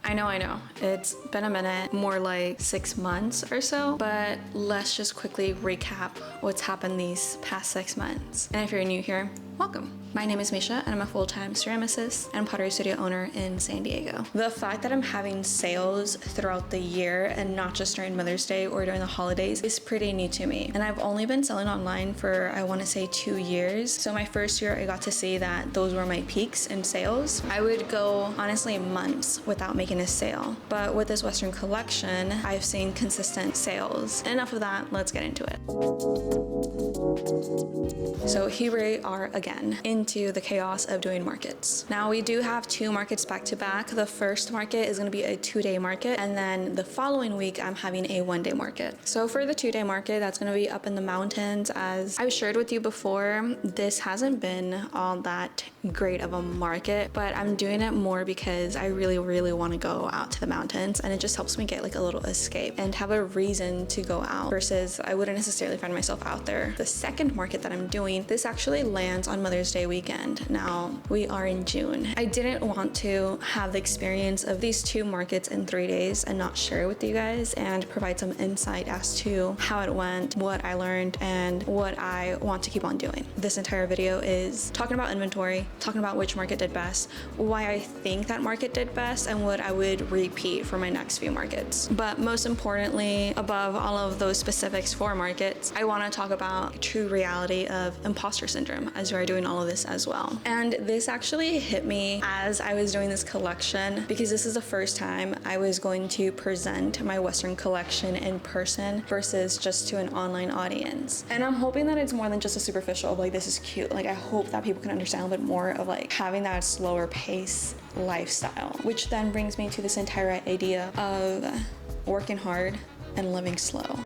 I know. It's been a minute, more like 6 months or so, but let's just quickly recap what's happened these past 6 months. And if you're new here, welcome. My name is Misha and I'm a full-time ceramicist and pottery studio owner in San Diego. The fact that I'm having sales throughout the year and not just during Mother's Day or during the holidays is pretty new to me. And I've only been selling online for, I want to say 2 years. So my first year I got to see that those were my peaks in sales. I would go honestly months without making a sale. But with this Western collection, I've seen consistent sales. Enough of that, let's get into it. So here we are again into the chaos of doing markets. Now we do have 2 markets back to back. The first market is going to be a 2-day market, and then the following week I'm having a 1-day market. So for the 2-day market, that's going to be up in the mountains. As I've shared with you before, this hasn't been all that great of a market, but I'm doing it more because I really want to go out to the mountains, and it just helps me get like a little escape and have a reason to go out versus I wouldn't necessarily find myself out there. The second market that I'm doing, this actually lands on Mother's Day weekend. Now we are in June. I didn't want to have the experience of these 2 markets in 3 days and not share it with you guys and provide some insight as to how it went, what I learned, and what I want to keep on doing. This entire video is talking about inventory, talking about which market did best, why I think that market did best, and what I would repeat for my next few markets. But most importantly, above all of those specifics for markets, I want to talk about true reality of imposter syndrome as you are doing all of this as well. And this actually hit me as I was doing this collection because this is the first time I was going to present my Western collection in person versus just to an online audience. And I'm hoping that it's more than just a superficial of like, this is cute. Like I hope that people can understand a bit more of like having that slower pace lifestyle, which then brings me to this entire idea of working hard and living slow.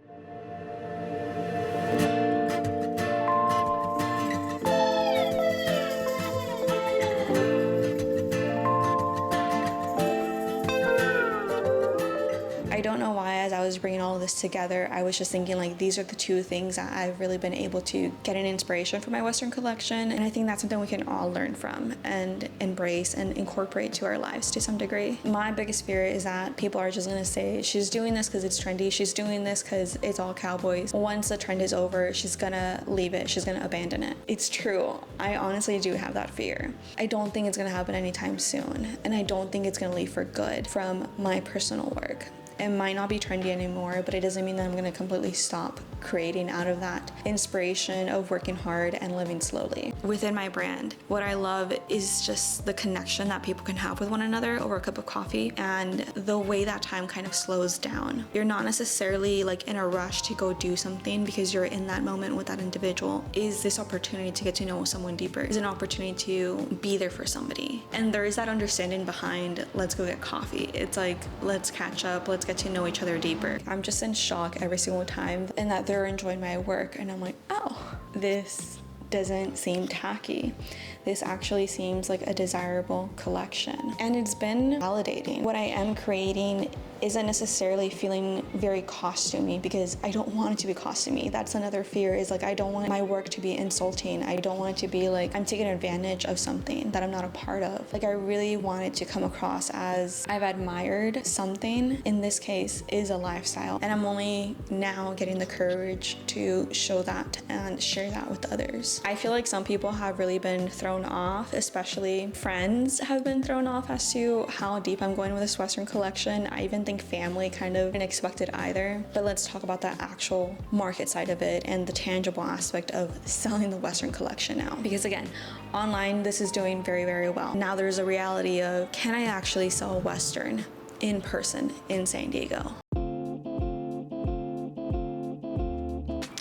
I don't know why, as I was bringing all of this together, I was just thinking like these are the 2 things that I've really been able to get an inspiration for my Western collection, and I think that's something we can all learn from and embrace and incorporate to our lives to some degree. My biggest fear is that people are just gonna say she's doing this because it's trendy, she's doing this because it's all cowboys. Once the trend is over, she's gonna leave it, she's gonna abandon it. It's true, I honestly do have that fear. I don't think it's gonna happen anytime soon, and I don't think it's gonna leave for good from my personal work. It might not be trendy anymore, but it doesn't mean that I'm gonna completely stop creating out of that inspiration of working hard and living slowly. Within my brand, what I love is just the connection that people can have with one another over a cup of coffee and the way that time kind of slows down. You're not necessarily like in a rush to go do something because you're in that moment with that individual. Is this opportunity to get to know someone deeper? Is an opportunity to be there for somebody. And there is that understanding behind let's go get coffee. It's like, let's catch up, let's get to know each other deeper. I'm just in shock every single time and that they're enjoying my work, and I'm like, oh, this doesn't seem tacky. This actually seems like a desirable collection. And it's been validating. What I am creating isn't necessarily feeling very costumey because I don't want it to be costumey. That's another fear, is like I don't want my work to be insulting. I don't want it to be like I'm taking advantage of something that I'm not a part of. Like I really want it to come across as I've admired something. In this case is a lifestyle, and I'm only now getting the courage to show that and share that with others. I feel like some people have really been thrown off, especially friends have been thrown off as to how deep I'm going with this Western collection. I even think family kind of didn't expect it either. But let's talk about the actual market side of it and the tangible aspect of selling the Western collection now. Because again, online this is doing very well. Now there's a reality of, can I actually sell Western in person in San Diego?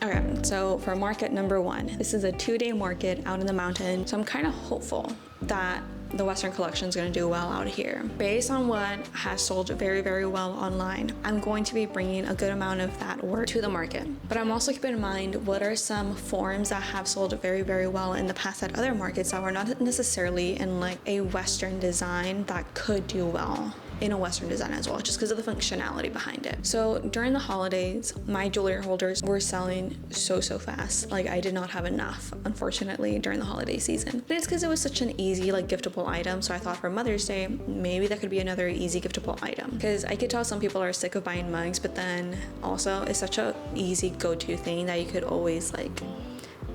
Okay, so for market number 1, this is a 2-day market out in the mountain. So I'm kind of hopeful that the Western collection is going to do well out here. Based on what has sold very well online, I'm going to be bringing a good amount of that work to the market. But I'm also keeping in mind what are some forms that have sold very well in the past at other markets that were not necessarily in like a Western design that could do well. in a Western design as well, just because of the functionality behind it. So during the holidays, my jewelry holders were selling so fast. Like I did not have enough, unfortunately, during the holiday season. But it's because it was such an easy like giftable item. So I thought for Mother's Day, maybe that could be another easy giftable item. Because I could tell some people are sick of buying mugs, but then also it's such a easy go-to thing that you could always like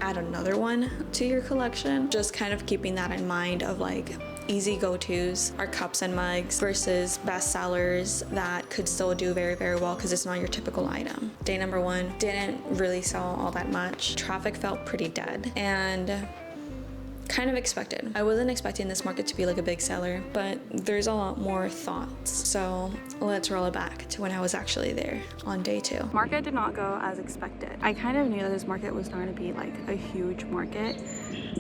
add another one to your collection. Just kind of keeping that in mind of like easy go-tos are cups and mugs versus best sellers that could still do very well because it's not your typical item. Day number 1 didn't really sell all that much. Traffic felt pretty dead and kind of expected. I wasn't expecting this market to be like a big seller, but there's a lot more thoughts. So let's roll it back to when I was actually there on day 2. Market did not go as expected. I kind of knew that this market was going to be like a huge market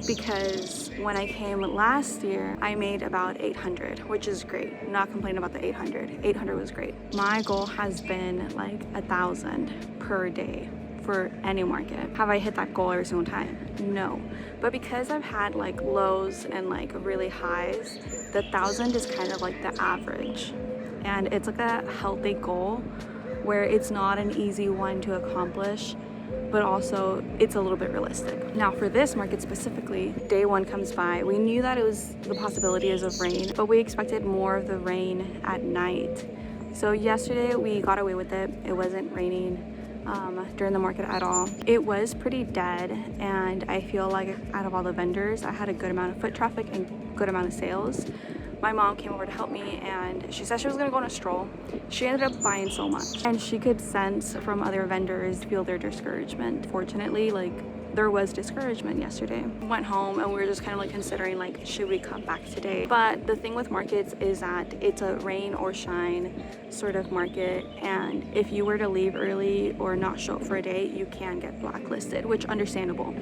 because when I came last year, I made about 800, which is great. Not complaining about the 800. 800 was great. My goal has been like 1,000 per day for any market. Have I hit that goal every single time? No. But because I've had like lows and like really highs, the 1,000 is kind of like the average. And it's like a healthy goal where it's not an easy one to accomplish, but also it's a little bit realistic. Now for this market specifically, day 1 comes by. We knew that it was the possibilities of rain, but we expected more of the rain at night. So yesterday we got away with it. It wasn't raining during the market at all. It was pretty dead, and I feel like out of all the vendors, I had a good amount of foot traffic and good amount of sales. My mom came over to help me, and she said she was gonna go on a stroll. She ended up buying so much, and she could sense from other vendors feel their discouragement. Fortunately, like there was discouragement yesterday. Went home and we were just kind of like considering like, should we come back today? But the thing with markets is that it's a rain or shine sort of market, and if you were to leave early or not show up for a day, you can get blacklisted, which understandable.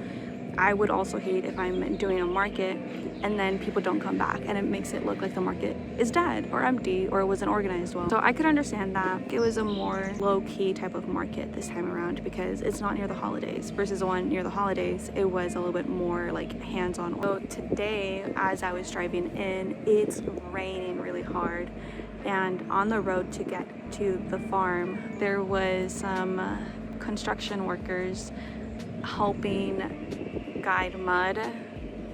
I would also hate if I'm doing a market and then people don't come back and it makes it look like the market is dead or empty or it wasn't organized well. So I could understand that. It was a more low-key type of market this time around because it's not near the holidays versus the one near the holidays. It was a little bit more like hands-on. So today, as I was driving in, it's raining really hard. And on the road to get to the farm, there was some construction workers helping guide mud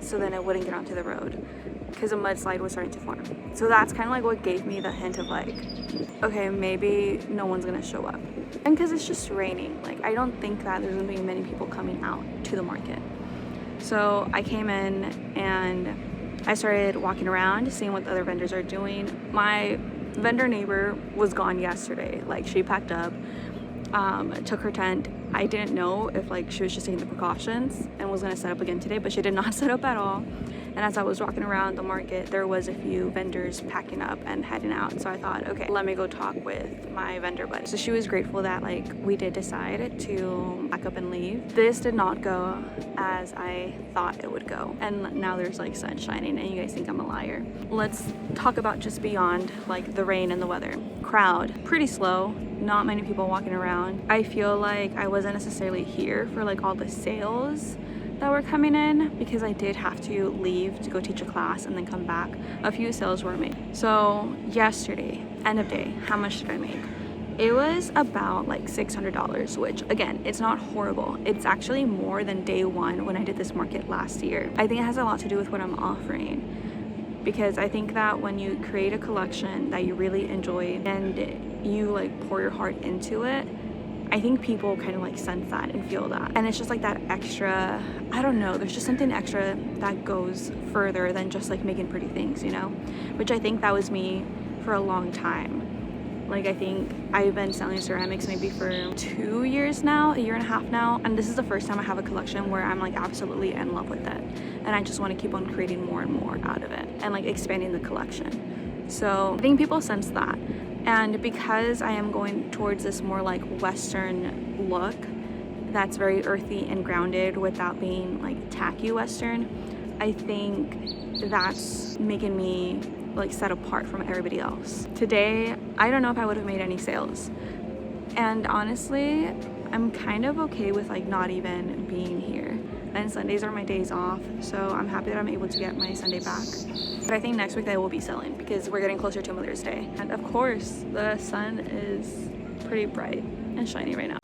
so then it wouldn't get onto the road because a mudslide was starting to form. So that's kind of like what gave me the hint of like, okay, maybe no one's gonna show up. And because it's just raining, like I don't think that there's gonna be many people coming out to the market. So I came in and I started walking around, seeing what the other vendors are doing. My vendor neighbor was gone yesterday. Like she packed up, took her tent. I didn't know if like she was just taking the precautions and was gonna set up again today, but she did not set up at all. And as I was walking around the market, there was a few vendors packing up and heading out. So I thought, okay, let me go talk with my vendor buddy. So she was grateful that like we did decide to pack up and leave. This did not go as I thought it would go. And now there's like sun shining and you guys think I'm a liar. Let's talk about just beyond like the rain and the weather. Crowd, pretty slow. Not many people walking around. I feel like I wasn't necessarily here for like all the sales that were coming in because I did have to leave to go teach a class and then come back. A few sales were made. So yesterday, end of day, how much did I make? It was about like $600, which again, it's not horrible. It's actually more than day 1 when I did this market last year. I think it has a lot to do with what I'm offering, because I think that when you create a collection that you really enjoy and you like pour your heart into it, I think people kind of like sense that and feel that. And it's just like that extra, I don't know, there's just something extra that goes further than just like making pretty things, you know? Which I think that was me for a long time. Like I think I've been selling ceramics maybe for 2 years now, a year and a half now. And this is the first time I have a collection where I'm like absolutely in love with it. And I just want to keep on creating more and more out of it and like expanding the collection. So I think people sense that. And because I am going towards this more like Western look that's very earthy and grounded without being like tacky Western, I think that's making me like set apart from everybody else. Today, I don't know if I would have made any sales. And honestly, I'm kind of okay with like not even being here. and Sundays are my days off, so I'm happy that I'm able to get my Sunday back. But I think next week I will be selling because we're getting closer to Mother's Day. And of course, the sun is pretty bright and shiny right now.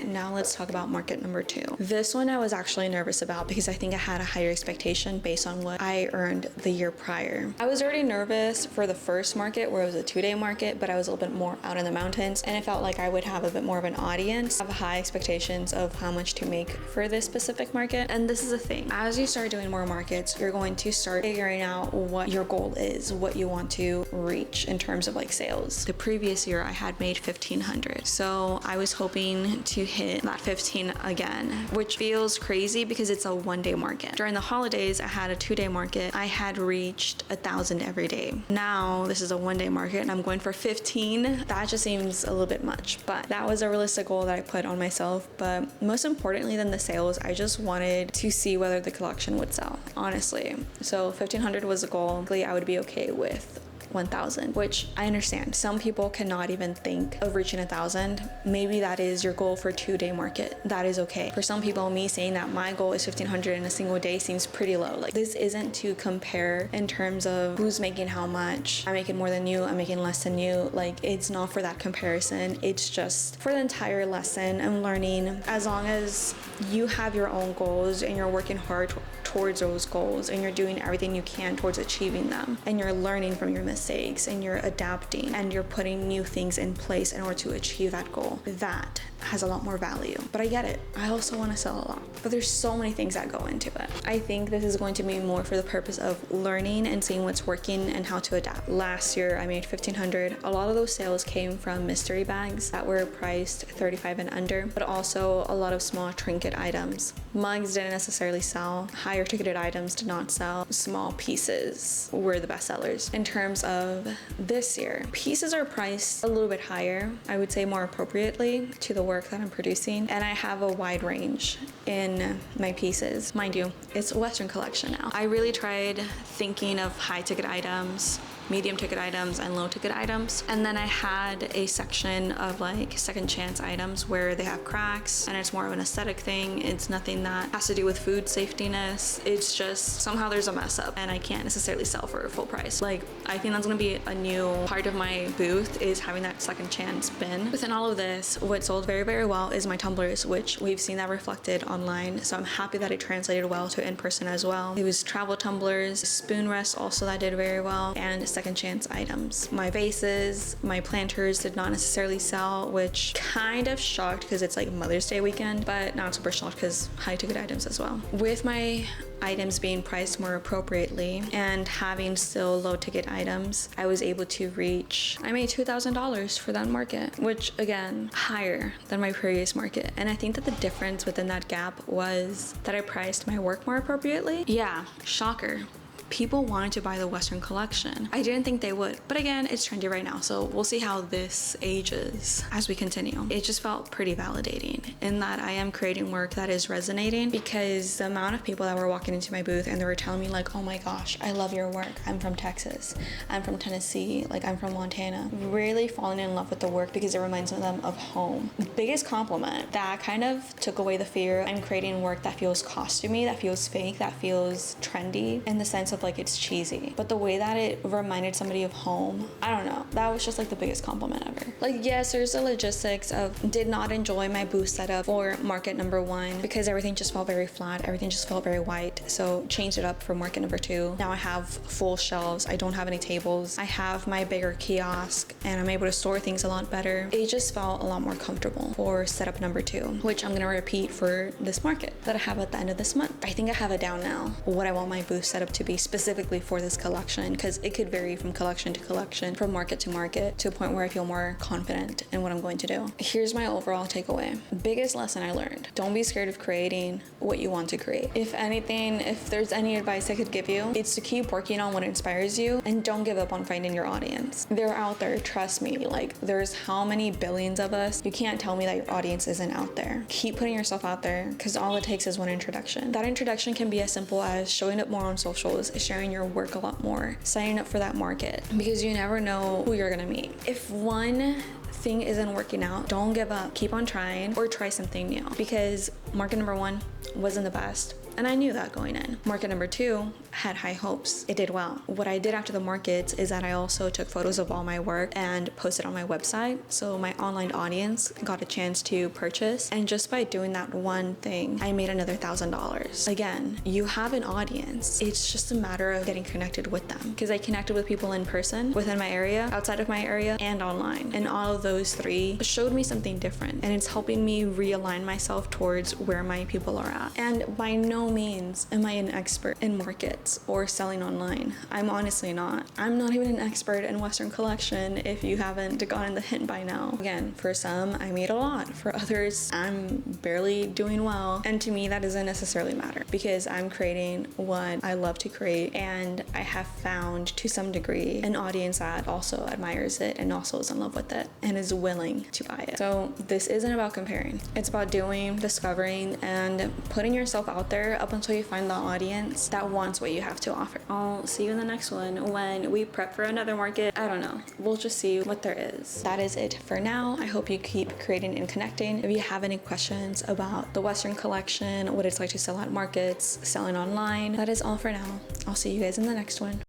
Now let's talk about market number 2. This one I was actually nervous about because I think I had a higher expectation based on what I earned the year prior. I was already nervous for the first market where it was a 2-day market, but I was a little bit more out in the mountains and it felt like I would have a bit more of an audience. I have high expectations of how much to make for this specific market. And this is the thing, as you start doing more markets, you're going to start figuring out what your goal is, what you want to reach in terms of like sales. The previous year I had made $1,500, so I was hoping to hit that 15 again, which feels crazy because it's a 1-day market. During the holidays, I had a 2-day market. I had reached 1,000 every day. Now this is a 1-day market and I'm going for 15. That just seems a little bit much, but that was a realistic goal that I put on myself. But most importantly than the sales, I just wanted to see whether the collection would sell, honestly. So 1,500 was the goal. I would be okay with 1,000, which I understand. Some people cannot even think of reaching 1,000. Maybe that is your goal for a 2-day market. That is okay. For some people, me saying that my goal is 1,500 in a single day seems pretty low. Like, this isn't to compare in terms of who's making how much. I'm making more than you, I'm making less than you. Like, it's not for that comparison. It's just for the entire lesson. I'm learning, as long as you have your own goals and you're working hard towards those goals and you're doing everything you can towards achieving them, and you're learning from your mistakes and you're adapting and you're putting new things in place in order to achieve that goal, that has a lot more value. But I get it. I also want to sell a lot. But there's so many things that go into it. I think this is going to be more for the purpose of learning and seeing what's working and how to adapt. Last year, I made $1,500. A lot of those sales came from mystery bags that were priced $35 and under, but also a lot of small trinket items. Mugs didn't necessarily sell. Higher ticketed items did not sell. Small pieces were the best sellers. In terms of this year, pieces are priced a little bit higher, I would say more appropriately to the work that I'm producing, and I have a wide range in my pieces. Mind you, it's a Western collection now. I really tried thinking of high ticket items, medium ticket items, and low ticket items, and then I had a section of like second chance items where they have cracks and it's more of an aesthetic thing. It's nothing that has to do with food safetyness. It's just somehow there's a mess up and I can't necessarily sell for a full price. Like, I think that's gonna be a new part of my booth, is having that second chance bin. Within all of this, what sold very, very well is my tumblers, which we've seen that reflected online, so I'm happy that it translated well to in person as well. It was travel tumblers, spoon rests also that did very well, and second chance items. My vases, my planters did not necessarily sell, which kind of shocked because it's like Mother's Day weekend, but not super shocked because high ticket items as well. With my items being priced more appropriately and having still low ticket items, I was able to reach, I made $2,000 for that market, which again, higher than my previous market. And I think that the difference within that gap was that I priced my work more appropriately. Yeah, shocker. People wanted to buy the Western collection. I didn't think they would, but again, it's trendy right now, so we'll see how this ages as we continue. It just felt pretty validating in that I am creating work that is resonating, because the amount of people that were walking into my booth and they were telling me like, oh my gosh, I love your work. I'm from Texas, I'm from Tennessee, like I'm from Montana. Really falling in love with the work because it reminds them of home. Biggest compliment. That kind of took away the fear. I'm creating work that feels costumey, that feels fake, that feels trendy in the sense of like it's cheesy, but the way that it reminded somebody of home, I don't know, that was just like the biggest compliment ever. Like, yes, there's the logistics of did not enjoy my booth setup for market number 1 because everything just felt very flat, everything just felt very white, so changed it up for market number 2. Now I have full shelves, I don't have any tables, I have my bigger kiosk, and I'm able to store things a lot better. It just felt a lot more comfortable for setup number 2, which I'm gonna repeat for this market that I have at the end of this month. I think I have it down now, what I want my booth setup to be specifically for this collection, because it could vary from collection to collection, from market to market, to a point where I feel more confident in what I'm going to do. Here's my overall takeaway. Biggest lesson I learned: don't be scared of creating what you want to create. If anything, if there's any advice I could give you, it's to keep working on what inspires you and don't give up on finding your audience. They're out there, trust me. Like, there's how many billions of us? You can't tell me that your audience isn't out there. Keep putting yourself out there, because all it takes is one introduction. That introduction can be as simple as showing up more on socials videos, sharing your work a lot more, signing up for that market, because you never know who you're gonna meet. If one thing isn't working out, don't give up. Keep on trying or try something new, because market number 1 wasn't the best. And I knew that going in. Market number 2 had high hopes. It did well. What I did after the markets is that I also took photos of all my work and posted on my website. So my online audience got a chance to purchase. And just by doing that one thing, I made another $1,000. Again, you have an audience. It's just a matter of getting connected with them. Because I connected with people in person, within my area, outside of my area, and online. And all of those 3 showed me something different. And it's helping me realign myself towards where my people are at. And by no means am I an expert in markets or selling online. I'm honestly not. I'm not even an expert in Western collection, if you haven't gotten the hint by now. Again, for some, I made a lot. For others, I'm barely doing well. And to me, that doesn't necessarily matter, because I'm creating what I love to create, and I have found, to some degree, an audience that also admires it and also is in love with it and is willing to buy it. So this isn't about comparing. It's about doing, discovering, and putting yourself out there up until you find the audience that wants what you have to offer. I'll see you in the next one when we prep for another market. I don't know. We'll just see what there is. That is it for now. I hope you keep creating and connecting. If you have any questions about the Western collection, what it's like to sell at markets, selling online, that is all for now. I'll see you guys in the next one.